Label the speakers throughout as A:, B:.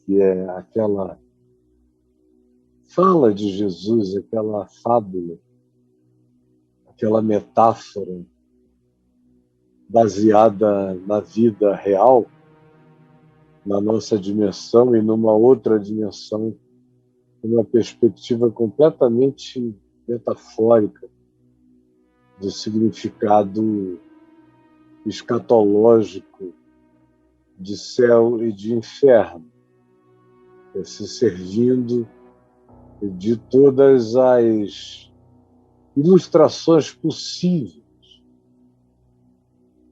A: que é aquela fala de Jesus, aquela fábula, aquela metáfora baseada na vida real, na nossa dimensão e numa outra dimensão, uma perspectiva completamente metafórica do significado escatológico de céu e de inferno, se servindo de todas as ilustrações possíveis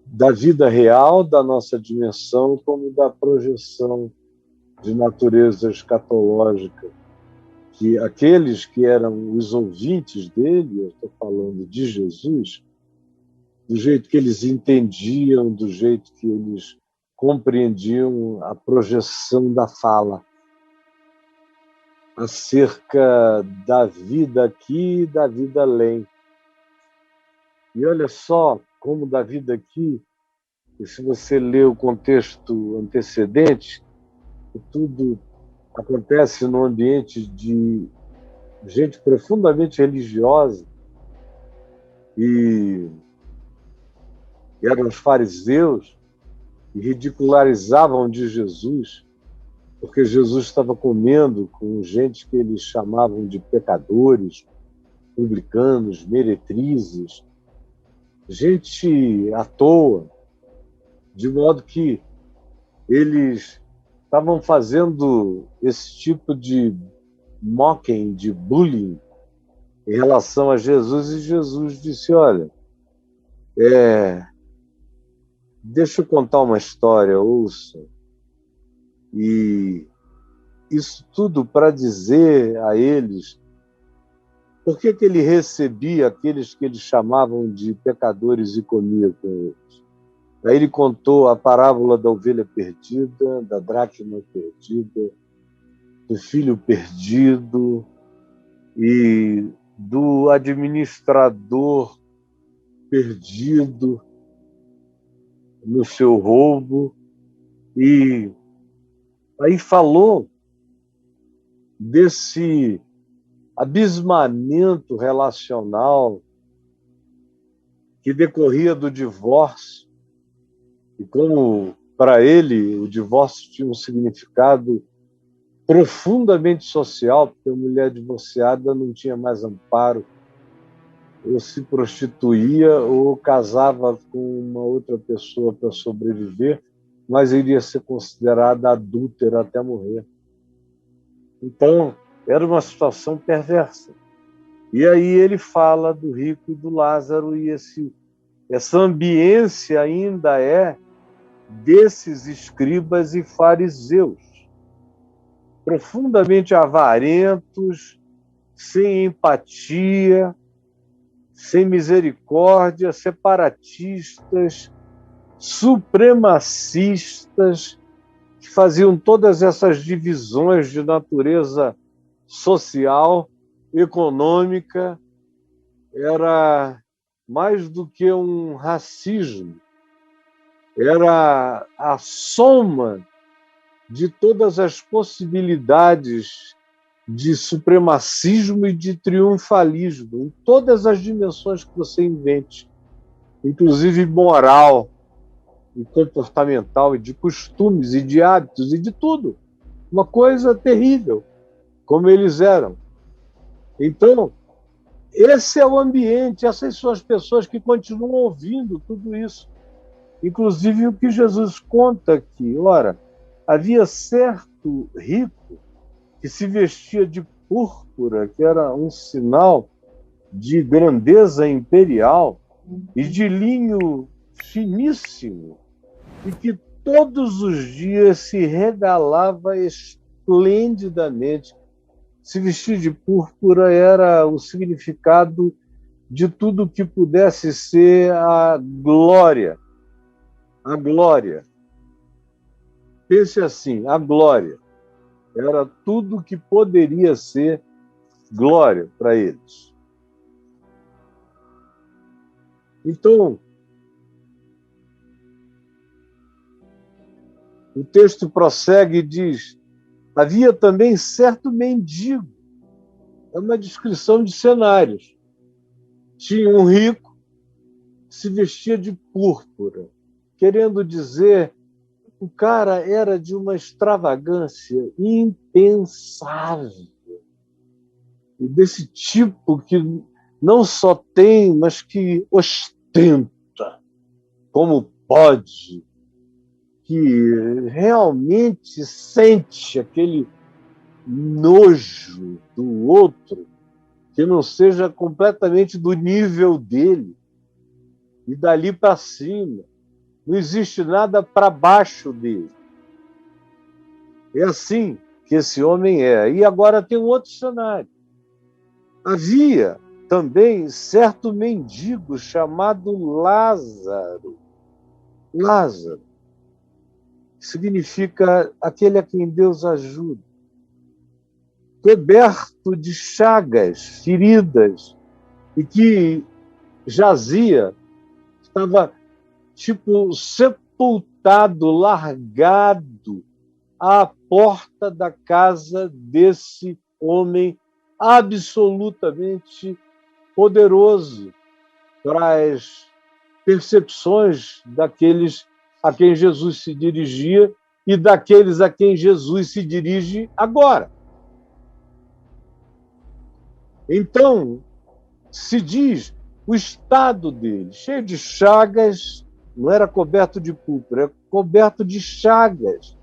A: da vida real, da nossa dimensão, como da projeção de natureza escatológica, que aqueles que eram os ouvintes dele, eu estou falando de Jesus, do jeito que eles entendiam, do jeito que eles compreendiam a projeção da fala acerca da vida aqui e da vida além. E olha só como da vida aqui, e se você ler o contexto antecedente, tudo acontece num ambiente de gente profundamente religiosa, e eram os fariseus, e ridicularizavam de Jesus, porque Jesus estava comendo com gente que eles chamavam de pecadores, publicanos, meretrizes, gente à toa, de modo que eles estavam fazendo esse tipo de mocking, de bullying em relação a Jesus, e Jesus disse, olha, deixa eu contar uma história, ouça. E isso tudo para dizer a eles por que ele recebia aqueles que eles chamavam de pecadores e comia com eles. Aí ele contou a parábola da ovelha perdida, da dracma perdida, do filho perdido e do administrador perdido no seu roubo. E aí falou desse abismamento relacional que decorria do divórcio, e como para ele o divórcio tinha um significado profundamente social, porque a mulher divorciada não tinha mais amparo, ou se prostituía ou casava com uma outra pessoa para sobreviver, mas iria ser considerada adúltera até morrer. Então, era uma situação perversa. E aí ele fala do rico e do Lázaro, e essa ambiência ainda é desses escribas e fariseus, profundamente avarentos, sem empatia, sem misericórdia, separatistas, supremacistas, que faziam todas essas divisões de natureza social, econômica. Era mais do que um racismo, era a soma de todas as possibilidades de supremacismo e de triunfalismo, em todas as dimensões que você invente, inclusive moral e comportamental, e de costumes, e de hábitos, e de tudo. Uma coisa terrível, como eles eram. Então, esse é o ambiente, essas são as pessoas que continuam ouvindo tudo isso. Inclusive o que Jesus conta aqui. Ora, havia certo rico que se vestia de púrpura, que era um sinal de grandeza imperial, e de linho finíssimo, e que todos os dias se regalava esplendidamente. Se vestir de púrpura era o significado de tudo que pudesse ser a glória. A glória. Pense assim, a glória. Era tudo que poderia ser glória para eles. Então, o texto prossegue e diz Havia também certo mendigo. É uma descrição de cenários. Tinha um rico que se vestia de púrpura, querendo dizer, o cara era de uma extravagância impensável. E desse tipo que não só tem, mas que ostenta, como pode, que realmente sente aquele nojo do outro, que não seja completamente do nível dele, e dali para cima. Não existe nada para baixo dele. É assim que esse homem é. E agora tem um outro cenário. Havia também certo mendigo chamado Lázaro. Lázaro significa aquele a quem Deus ajuda. Coberto de chagas, feridas, e que jazia, estava tipo sepultado, largado à porta da casa desse homem absolutamente poderoso para as percepções daqueles a quem Jesus se dirigia e daqueles a quem Jesus se dirige agora. Então, se diz o estado dele, cheio de chagas, não era coberto de púrpura, era coberto de chagas.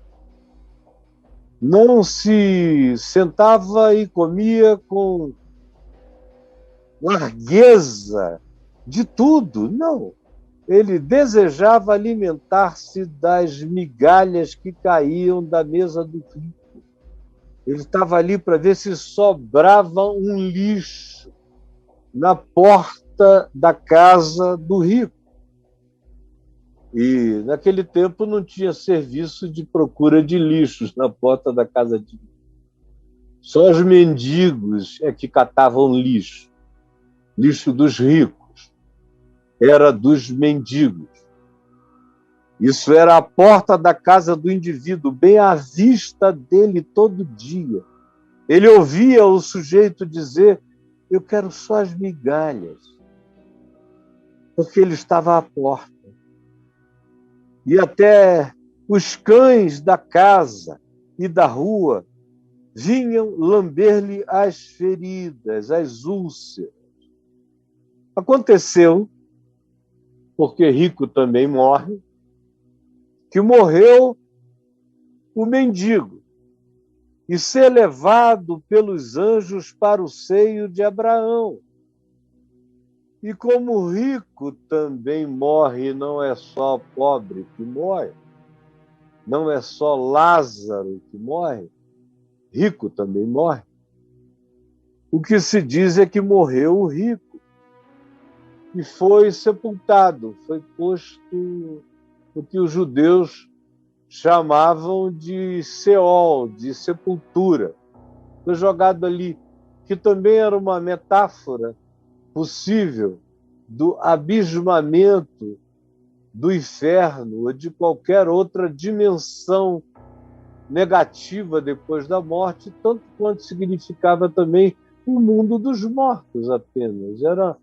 A: Não se sentava e comia com largueza de tudo, não. Ele desejava alimentar-se das migalhas que caíam da mesa do rico. Ele estava ali para ver se sobrava um lixo na porta da casa do rico. E naquele tempo não tinha serviço de procura de lixos na porta da casa de rico. Só os mendigos é que catavam lixo. Lixo dos ricos. Era dos mendigos. Isso era a porta da casa do indivíduo, bem à vista dele todo dia. Ele ouvia o sujeito dizer: eu quero só as migalhas. Porque ele estava à porta. E até os cães da casa e da rua vinham lamber-lhe as feridas, as úlceras. Aconteceu, porque rico também morre, que morreu o mendigo e ser levado pelos anjos para o seio de Abraão. E como o rico também morre, não é só pobre que morre, não é só Lázaro que morre, rico também morre. O que se diz é que morreu o rico e foi sepultado, foi posto no que os judeus chamavam de Seol, de sepultura. Foi jogado ali, que também era uma metáfora possível do abismamento do inferno ou de qualquer outra dimensão negativa depois da morte, tanto quanto significava também o mundo dos mortos apenas. Era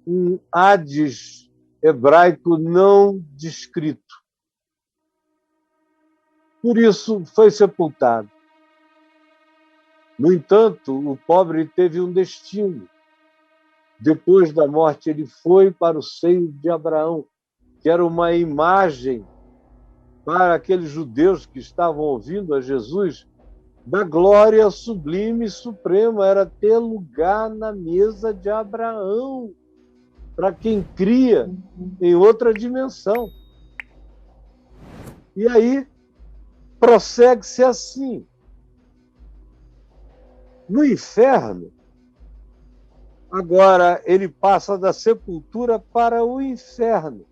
A: um Hades hebraico não descrito. Por isso foi sepultado. No entanto, o pobre teve um destino. Depois da morte, ele foi para o seio de Abraão, que era uma imagem para aqueles judeus que estavam ouvindo a Jesus da glória sublime e suprema. Era ter lugar na mesa de Abraão, para quem cria em outra dimensão. E aí, prossegue-se assim. No inferno, agora ele passa da sepultura para o inferno,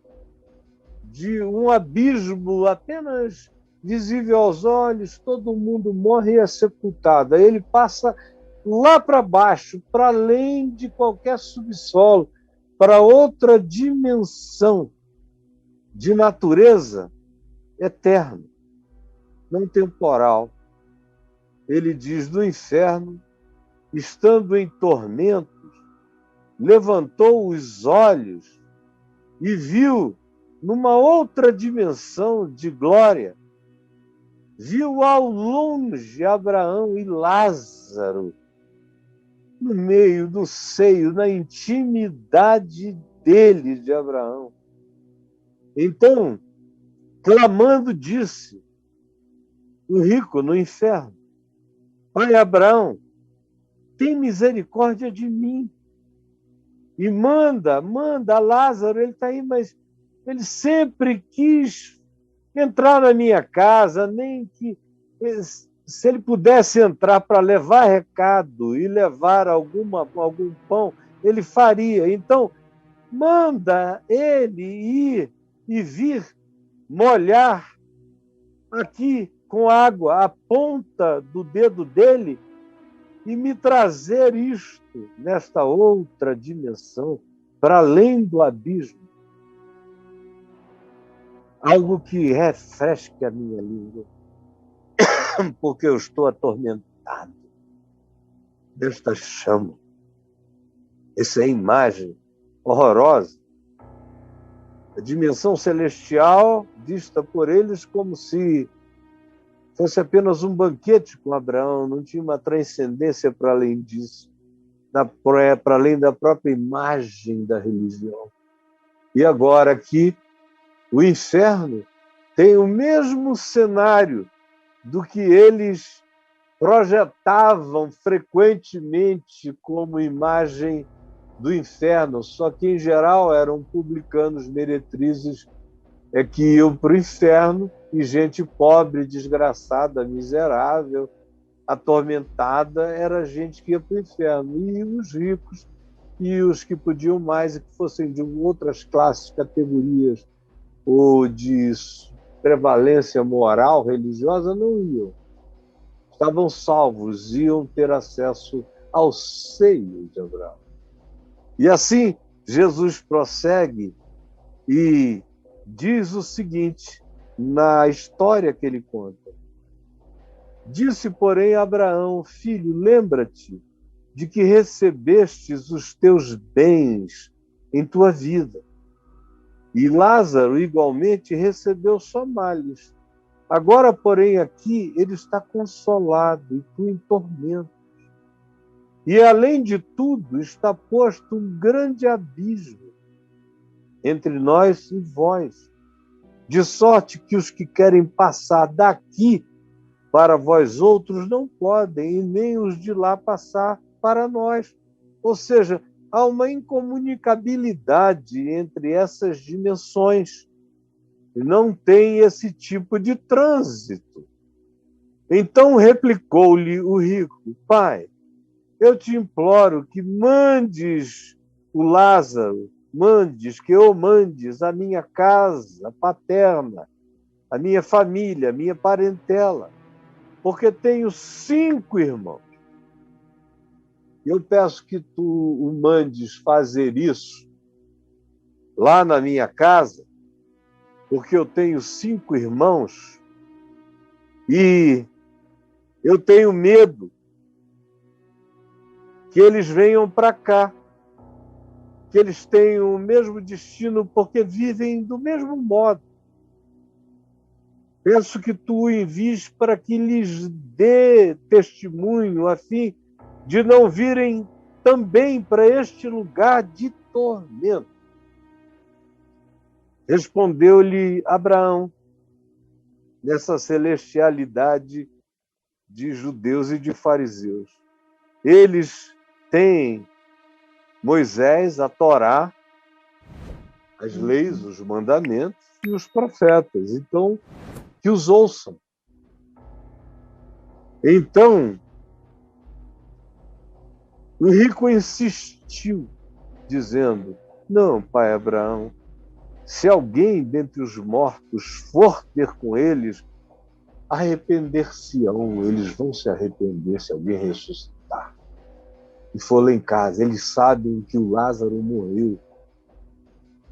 A: de um abismo apenas visível aos olhos, todo mundo morre e é sepultado. Aí ele passa lá para baixo, para além de qualquer subsolo, para outra dimensão de natureza eterna, não temporal. ele diz: do inferno, estando em tormentos, levantou os olhos e viu numa outra dimensão de glória, viu ao longe Abraão e Lázaro, no meio do seio, na intimidade dele, de Abraão. Então, clamando, disse o rico no inferno: Pai Abraão, tem misericórdia de mim e manda Lázaro, ele está aí, mas ele sempre quis entrar na minha casa, nem que se ele pudesse entrar para levar recado e levar algum pão, ele faria. Então, manda ele ir e vir molhar aqui com água a ponta do dedo dele e me trazer isto nesta outra dimensão, para além do abismo. Algo que refresque a minha língua, porque eu estou atormentado desta chama. Essa é a imagem horrorosa. A dimensão celestial vista por eles como se fosse apenas um banquete com Abraão, não tinha uma transcendência para além disso, para além da própria imagem da religião. E agora aqui, o inferno tem o mesmo cenário do que eles projetavam frequentemente como imagem do inferno, só que, em geral, eram publicanos meretrizes que iam para o inferno, e gente pobre, desgraçada, miserável, atormentada, era gente que ia para o inferno. E os ricos e os que podiam mais e que fossem de outras classes, categorias ou de prevalência moral, religiosa, não iam. Estavam salvos, iam ter acesso ao seio de Abraão. E assim, Jesus prossegue e diz o seguinte, na história que ele conta. Disse, porém, Abraão: filho, lembra-te de que recebestes os teus bens em tua vida. E Lázaro, igualmente, recebeu só males. Agora, porém, aqui ele está consolado e tu em tormento. E, além de tudo, está posto um grande abismo entre nós e vós, de sorte que os que querem passar daqui para vós outros não podem, e nem os de lá passar para nós. Ou seja, há uma incomunicabilidade entre essas dimensões. Não tem esse tipo de trânsito. Então replicou-lhe o rico: Pai, eu te imploro que mandes o Lázaro, mandes a minha casa paterna, a minha família, a minha parentela, porque tenho 5 irmãos. Eu peço que tu o mandes fazer isso lá na minha casa, porque eu tenho 5 irmãos e eu tenho medo que eles venham para cá, que eles tenham o mesmo destino, porque vivem do mesmo modo. Penso que tu o envies para que lhes dê testemunho, a fim de não virem também para este lugar de tormento. Respondeu-lhe Abraão, nessa celestialidade de judeus e de fariseus. Eles têm Moisés, a Torá, as leis, os mandamentos e os profetas. Então, que os ouçam. Então, o rico insistiu, dizendo: não, pai Abraão, se alguém dentre os mortos for ter com eles, arrepender-se-ão, eles vão se arrepender se alguém ressuscitar. E for lá em casa, eles sabem que o Lázaro morreu.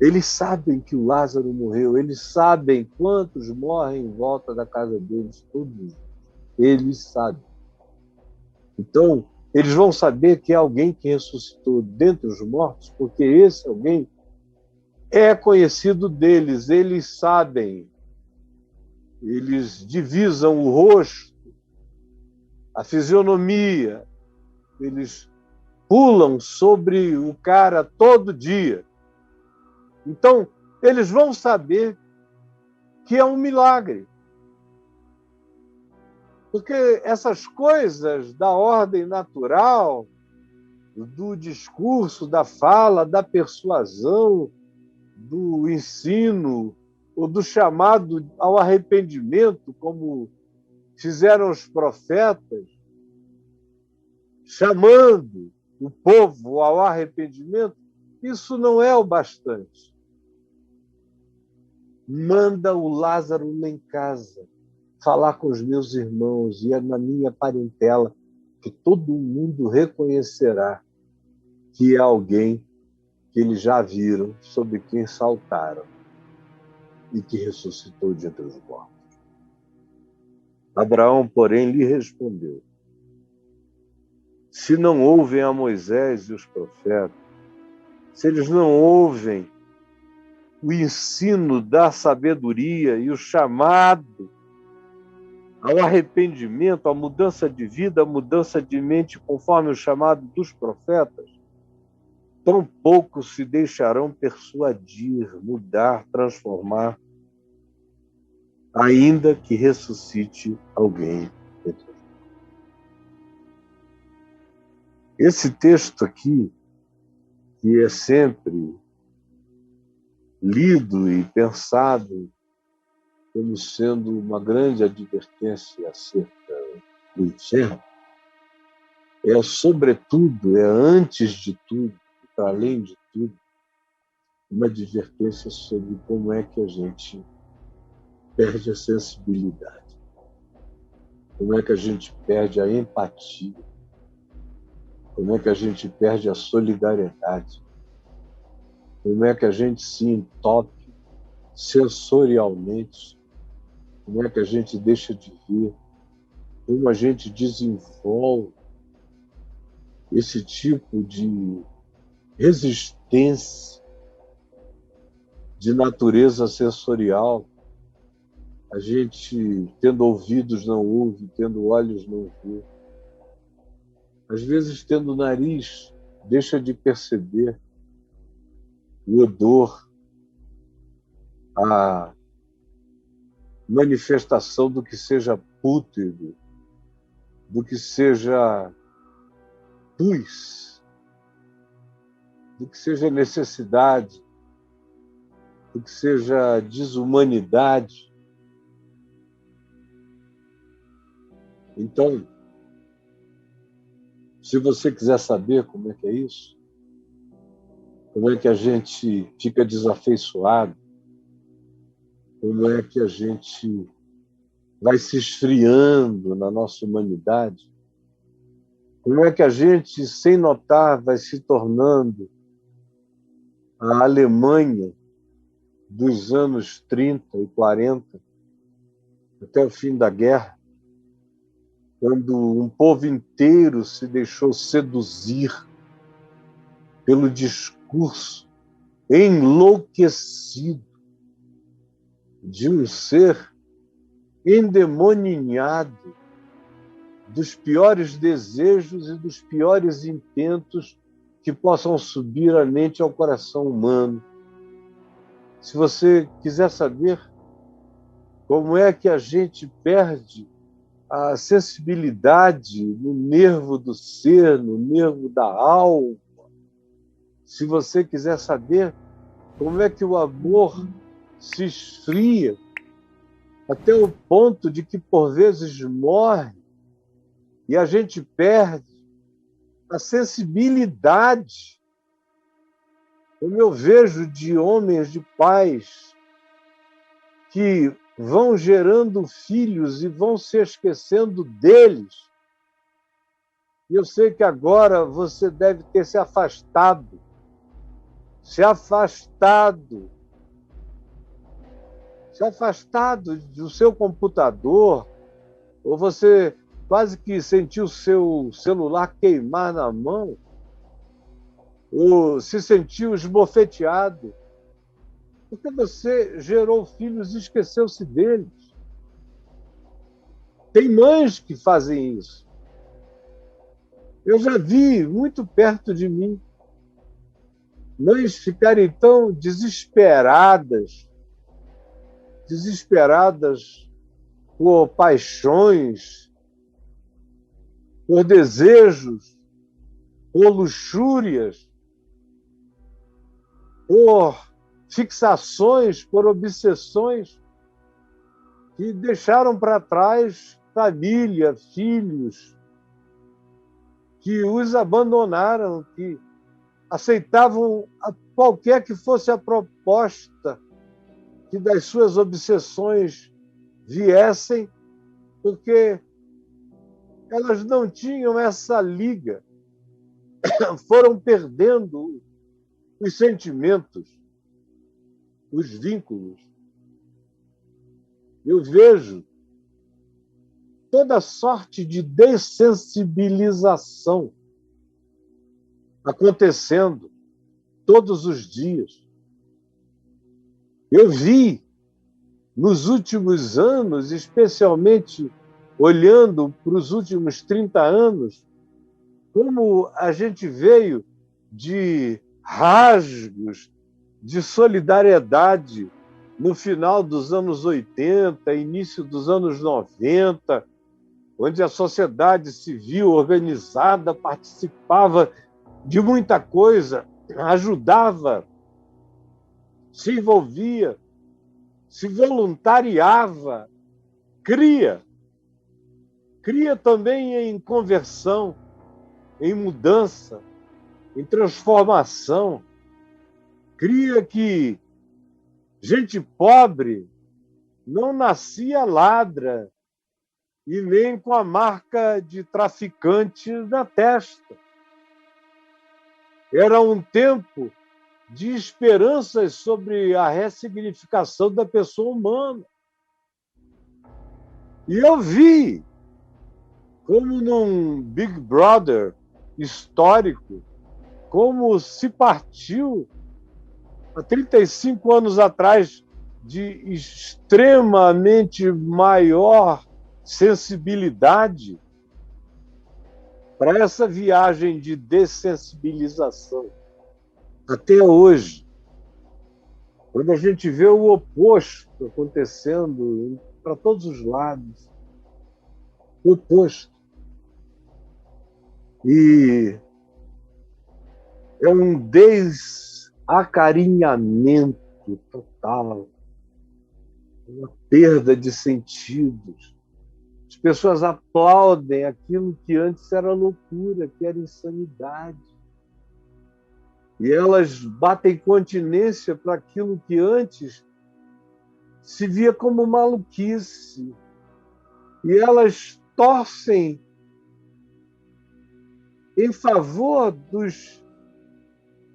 A: Eles sabem que o Lázaro morreu, eles sabem quantos morrem em volta da casa deles, todos. Eles sabem. Então, eles vão saber que é alguém que ressuscitou dentre os mortos, porque esse alguém é conhecido deles, eles sabem, eles divisam o rosto, a fisionomia, eles pulam sobre o cara todo dia. Então, eles vão saber que é um milagre. Porque essas coisas da ordem natural, do discurso, da fala, da persuasão, do ensino, ou do chamado ao arrependimento, como fizeram os profetas, chamando o povo ao arrependimento, isso não é o bastante. Manda o Lázaro lá em casa, falar com os meus irmãos e na minha parentela, que todo mundo reconhecerá que é alguém que eles já viram, sobre quem saltaram e que ressuscitou de entre os mortos. Abraão, porém, lhe respondeu: se não ouvem a Moisés e os profetas, se eles não ouvem o ensino da sabedoria e o chamado ao arrependimento, à mudança de vida, à mudança de mente, conforme o chamado dos profetas, tão pouco se deixarão persuadir, mudar, transformar, ainda que ressuscite alguém. Esse texto aqui, que é sempre lido e pensado como sendo uma grande advertência acerca do inferno, é sobretudo, é antes de tudo, para além de tudo, uma advertência sobre como é que a gente perde a sensibilidade, como é que a gente perde a empatia, como é que a gente perde a solidariedade, como é que a gente se entope sensorialmente, como é que a gente deixa de ver, como a gente desenvolve esse tipo de resistência de natureza sensorial. A gente, tendo ouvidos, não ouve, tendo olhos, não vê. Às vezes, tendo nariz, deixa de perceber o odor, a manifestação do que seja pútrido, do que seja pus, do que seja necessidade, do que seja desumanidade. Então, se você quiser saber como é que é isso, como é que a gente fica desafeiçoado, como é que a gente vai se esfriando na nossa humanidade, como é que a gente, sem notar, vai se tornando a Alemanha dos anos 30 e 40, até o fim da guerra, quando um povo inteiro se deixou seduzir pelo discurso enlouquecido de um ser endemoninhado dos piores desejos e dos piores intentos que possam subir à mente e ao coração humano. Se você quiser saber como é que a gente perde a sensibilidade no nervo do ser, no nervo da alma, se você quiser saber como é que o amor se esfria até o ponto de que, por vezes, morre e a gente perde a sensibilidade, como eu vejo de homens, de pais, que vão gerando filhos e vão se esquecendo deles. E eu sei que agora você deve ter se afastado do seu computador, ou você quase que sentiu o seu celular queimar na mão, ou se sentiu esbofeteado, porque você gerou filhos e esqueceu-se deles. Tem mães que fazem isso. Eu já vi muito perto de mim mães ficarem tão desesperadas por paixões, por desejos, por luxúrias, por fixações, por obsessões, que deixaram para trás família, filhos, que os abandonaram, que aceitavam qualquer que fosse a proposta que das suas obsessões viessem, porque elas não tinham essa liga, foram perdendo os sentimentos, os vínculos. Eu vejo toda sorte de dessensibilização acontecendo todos os dias. Eu vi, nos últimos anos, especialmente olhando para os últimos 30 anos, como a gente veio de rasgos de solidariedade no final dos anos 80, início dos anos 90, onde a sociedade civil organizada participava de muita coisa, ajudava, se envolvia, se voluntariava, cria também em conversão, em mudança, em transformação, cria que gente pobre não nascia ladra e nem com a marca de traficante na testa. Era um tempo de esperanças sobre a ressignificação da pessoa humana. E eu vi como num Big Brother histórico, como se partiu há 35 anos atrás de extremamente maior sensibilidade para essa viagem de dessensibilização. Até hoje, quando a gente vê o oposto acontecendo para todos os lados, o oposto. E é um desacarinhamento total, uma perda de sentidos. As pessoas aplaudem aquilo que antes era loucura, que era insanidade. E elas batem continência para aquilo que antes se via como maluquice. E elas torcem em favor dos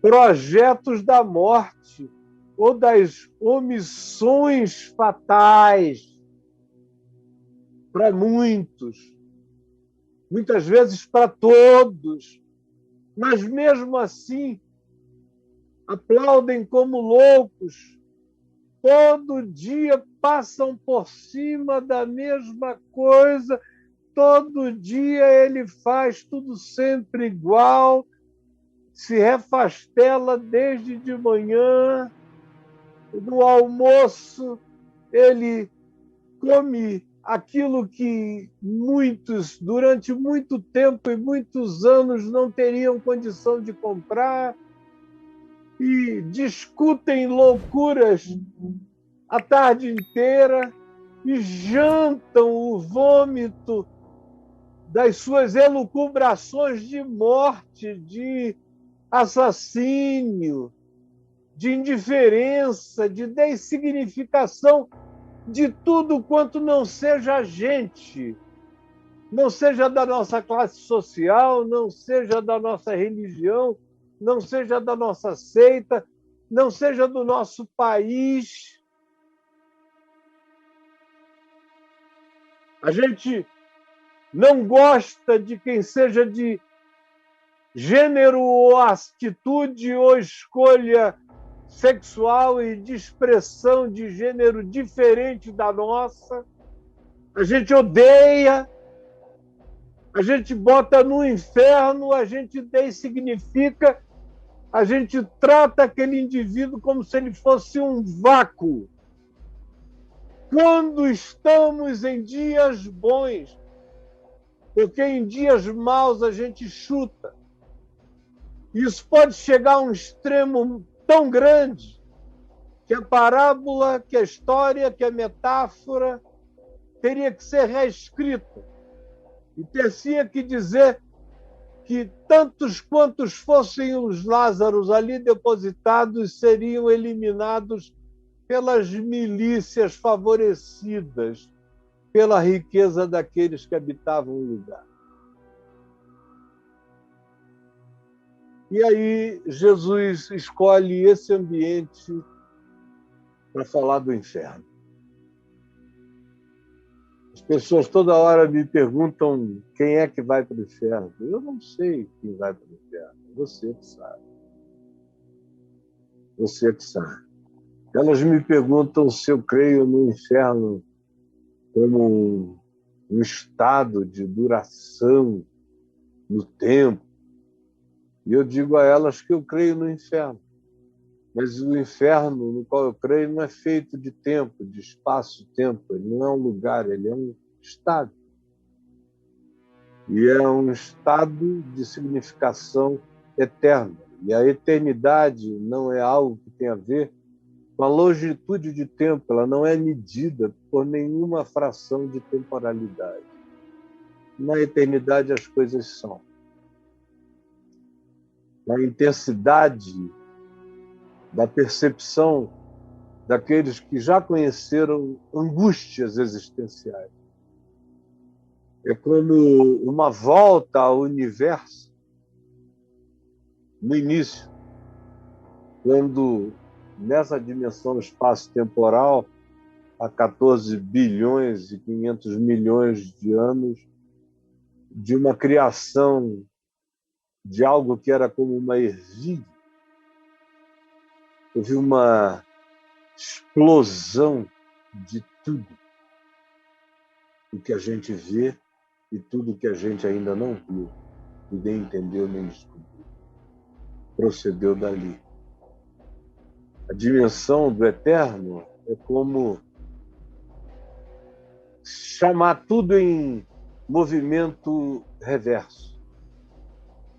A: projetos da morte ou das omissões fatais para muitos, muitas vezes para todos, mas mesmo assim aplaudem como loucos, todo dia passam por cima da mesma coisa, todo dia ele faz tudo sempre igual, se refastela desde de manhã, no almoço ele come aquilo que muitos, durante muito tempo e muitos anos, não teriam condição de comprar, e discutem loucuras a tarde inteira e jantam o vômito das suas elucubrações de morte, de assassínio, de indiferença, de dessignificação de tudo quanto não seja a gente, não seja da nossa classe social, não seja da nossa religião, não seja da nossa seita, não seja do nosso país. A gente não gosta de quem seja de gênero ou atitude ou escolha sexual e de expressão de gênero diferente da nossa. A gente odeia, a gente bota no inferno, a gente dessignifica, a gente trata aquele indivíduo como se ele fosse um vácuo. Quando estamos em dias bons, porque em dias maus a gente chuta. Isso pode chegar a um extremo tão grande que a parábola, que a história, que a metáfora teria que ser reescrita. E teria que dizer que tantos quantos fossem os Lázaros ali depositados seriam eliminados pelas milícias favorecidas pela riqueza daqueles que habitavam o lugar. E aí Jesus escolhe esse ambiente para falar do inferno. As pessoas toda hora me perguntam quem é que vai para o inferno. Eu não sei quem vai para o inferno. Você que sabe. Você que sabe. Elas me perguntam se eu creio no inferno como um estado de duração no tempo. E eu digo a elas que eu creio no inferno. Mas o inferno no qual eu creio não é feito de tempo, de espaço-tempo. Ele não é um lugar, ele é um estado. E é um estado de significação eterna. E a eternidade não é algo que tem a ver com a longitude de tempo, ela não é medida por nenhuma fração de temporalidade. Na eternidade as coisas são. Na intensidade da percepção daqueles que já conheceram angústias existenciais. É como uma volta ao universo no início, quando nessa dimensão espaço-temporal, há 14 bilhões e 500 milhões de anos, de uma criação de algo que era como uma ervilha, houve uma explosão de tudo o que a gente vê e tudo o que a gente ainda não viu, e nem entendeu, nem descobriu. Procedeu dali. A dimensão do eterno é como chamar tudo em movimento reverso.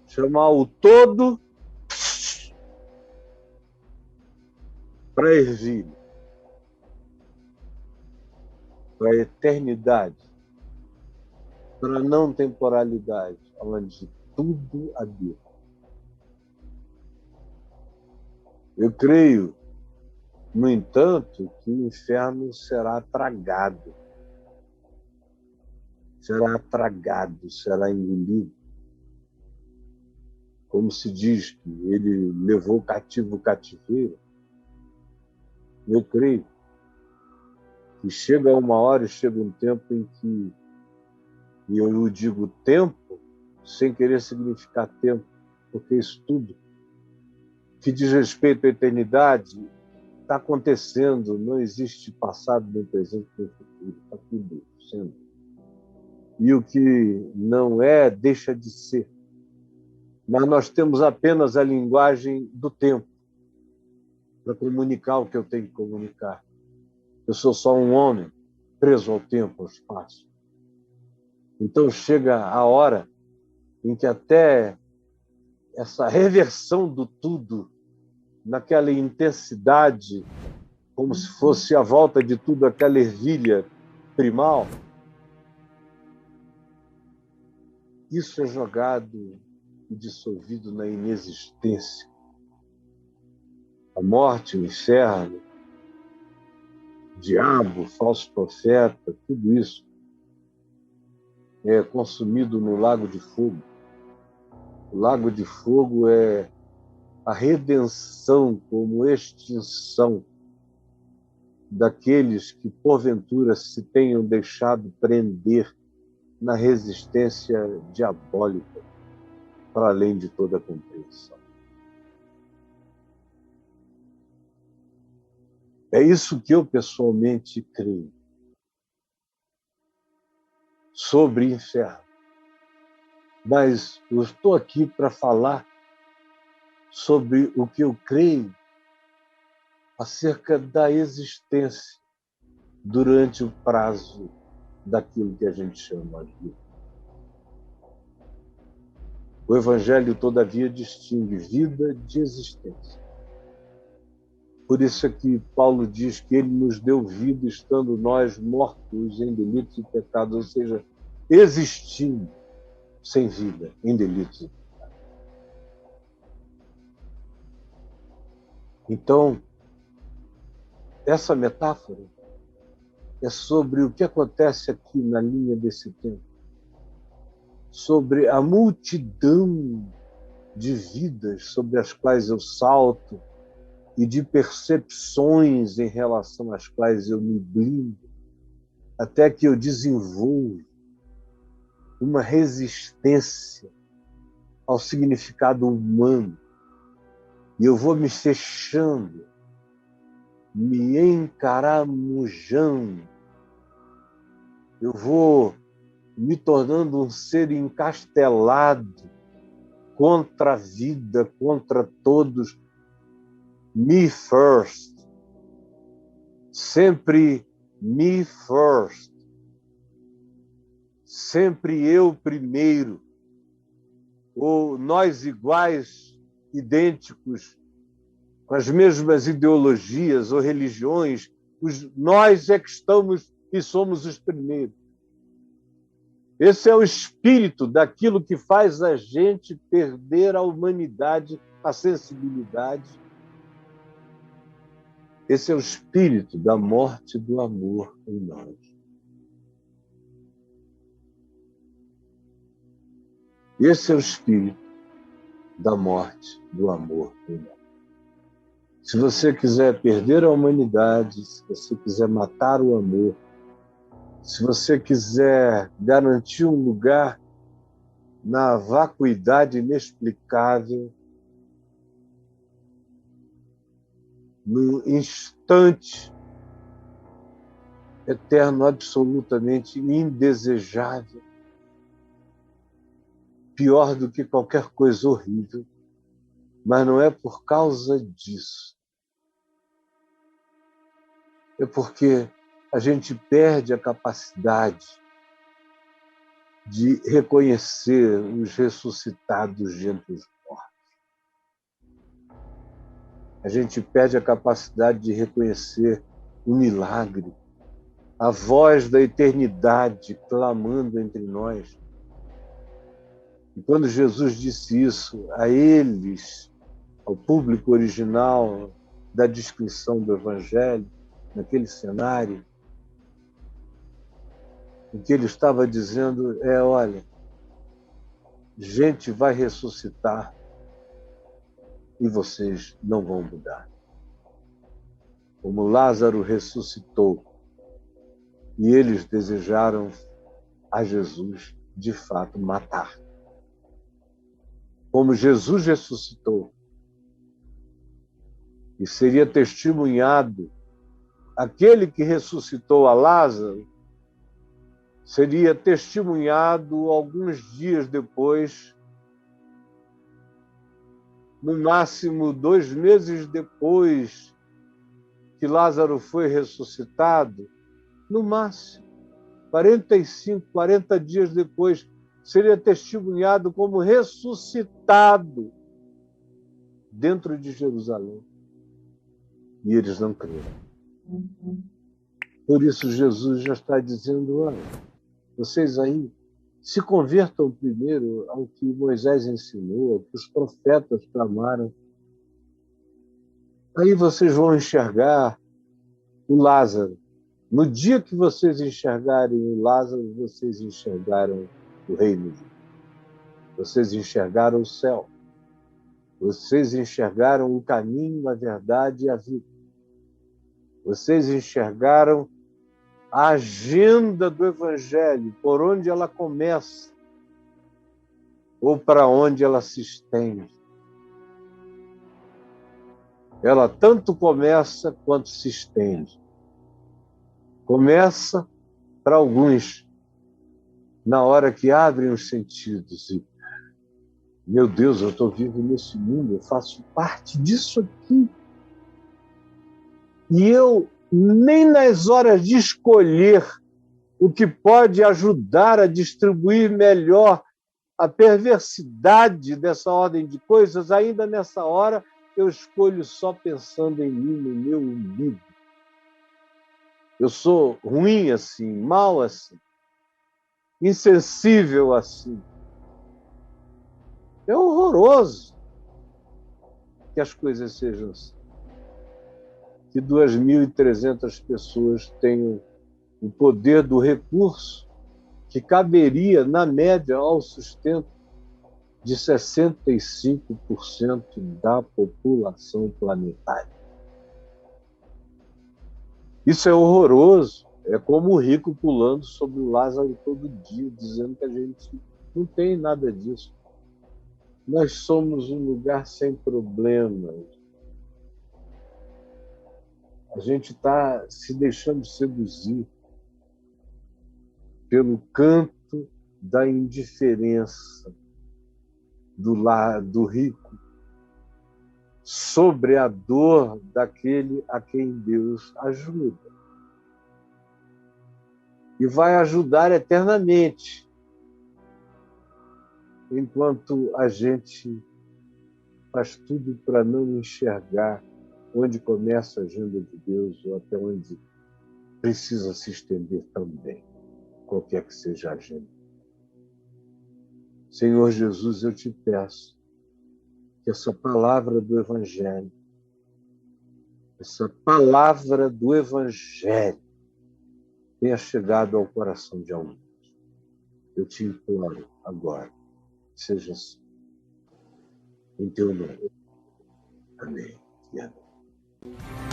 A: Chamar o todo para ervilha, para a eternidade, para a não temporalidade, onde tudo habita. Eu creio, no entanto, que o inferno será tragado. Será tragado, será engolido. Como se diz que ele levou cativo o cativeiro. Eu creio que chega uma hora e chega um tempo em que, e eu digo tempo, sem querer significar tempo, porque isso tudo que diz respeito à eternidade está acontecendo, não existe passado, nem presente, nem futuro, está tudo sendo. E o que não é, deixa de ser. Mas nós temos apenas a linguagem do tempo para comunicar o que eu tenho que comunicar. Eu sou só um homem preso ao tempo, ao espaço. Então chega a hora em que até essa reversão do tudo, naquela intensidade, como se fosse a volta de tudo, aquela ervilha primal, isso é jogado e dissolvido na inexistência. A morte, o inferno, o diabo, o falso profeta, tudo isso é consumido no lago de fogo. O lago de fogo é a redenção como extinção daqueles que, porventura, se tenham deixado prender na resistência diabólica para além de toda a compreensão. É isso que eu pessoalmente creio sobre inferno. Mas eu estou aqui para falar sobre o que eu creio acerca da existência durante o prazo daquilo que a gente chama de vida. O Evangelho, todavia, distingue vida de existência. Por isso é que Paulo diz que ele nos deu vida estando nós mortos em delitos e pecados, ou seja, existindo sem vida em delitos e pecados. Então, essa metáfora é sobre o que acontece aqui na linha desse tempo, sobre a multidão de vidas sobre as quais eu salto e de percepções em relação às quais eu me blindo, até que eu desenvolvo uma resistência ao significado humano. E eu vou me fechando, me encaramujando, eu vou me tornando um ser encastelado contra a vida, contra todos. Me first. Sempre me first. Sempre eu primeiro. Ou nós iguais, idênticos, com as mesmas ideologias ou religiões, nós é que estamos e somos os primeiros. Esse é o espírito daquilo que faz a gente perder a humanidade, a sensibilidade. Esse é o espírito da morte do amor em nós. Esse é o espírito da morte do amor em nós. Se você quiser perder a humanidade, se você quiser matar o amor, se você quiser garantir um lugar na vacuidade inexplicável, no instante eterno, absolutamente indesejável, pior do que qualquer coisa horrível, mas não é por causa disso. É porque a gente perde a capacidade de reconhecer os ressuscitados de entre os mortos. A gente perde a capacidade de reconhecer o milagre, a voz da eternidade clamando entre nós. E quando Jesus disse isso a eles, ao público original da descrição do Evangelho, naquele cenário, o que ele estava dizendo é, olha, gente vai ressuscitar e vocês não vão mudar. Como Lázaro ressuscitou e eles desejaram a Jesus, de fato, matar. Como Jesus ressuscitou e seria testemunhado, aquele que ressuscitou a Lázaro seria testemunhado alguns dias depois, no máximo 2 meses depois que Lázaro foi ressuscitado, no máximo 45, 40 dias depois, seria testemunhado como ressuscitado dentro de Jerusalém. E eles não creram. Por isso Jesus já está dizendo, olha, vocês aí se convertam primeiro ao que Moisés ensinou, ao que os profetas clamaram. Aí vocês vão enxergar o Lázaro. No dia que vocês enxergarem o Lázaro, vocês enxergaram o reino de Deus. Vocês enxergaram o céu. Vocês enxergaram o caminho, a verdade e a vida. Vocês enxergaram A agenda do Evangelho, por onde ela começa ou para onde ela se estende. Ela tanto começa quanto se estende. Começa para alguns na hora que abrem os sentidos e, meu Deus, eu estou vivo nesse mundo, eu faço parte disso aqui. E eu, nem nas horas de escolher o que pode ajudar a distribuir melhor a perversidade dessa ordem de coisas, ainda nessa hora eu escolho só pensando em mim, no meu umbigo. Eu sou ruim assim, mal assim, insensível assim. É horroroso que as coisas sejam assim. Que 2.300 pessoas tenham o poder do recurso que caberia, na média, ao sustento de 65% da população planetária. Isso é horroroso. É como o rico pulando sobre o Lázaro todo dia, dizendo que a gente não tem nada disso. Nós somos um lugar sem problemas. A gente está se deixando seduzir pelo canto da indiferença do rico sobre a dor daquele a quem Deus ajuda. E vai ajudar eternamente, enquanto a gente faz tudo para não enxergar onde começa a agenda de Deus ou até onde precisa se estender também, qualquer que seja a agenda. Senhor Jesus, eu te peço que essa palavra do Evangelho, tenha chegado ao coração de alguém. Eu te imploro agora, seja assim. Em teu nome. Amém. E amém.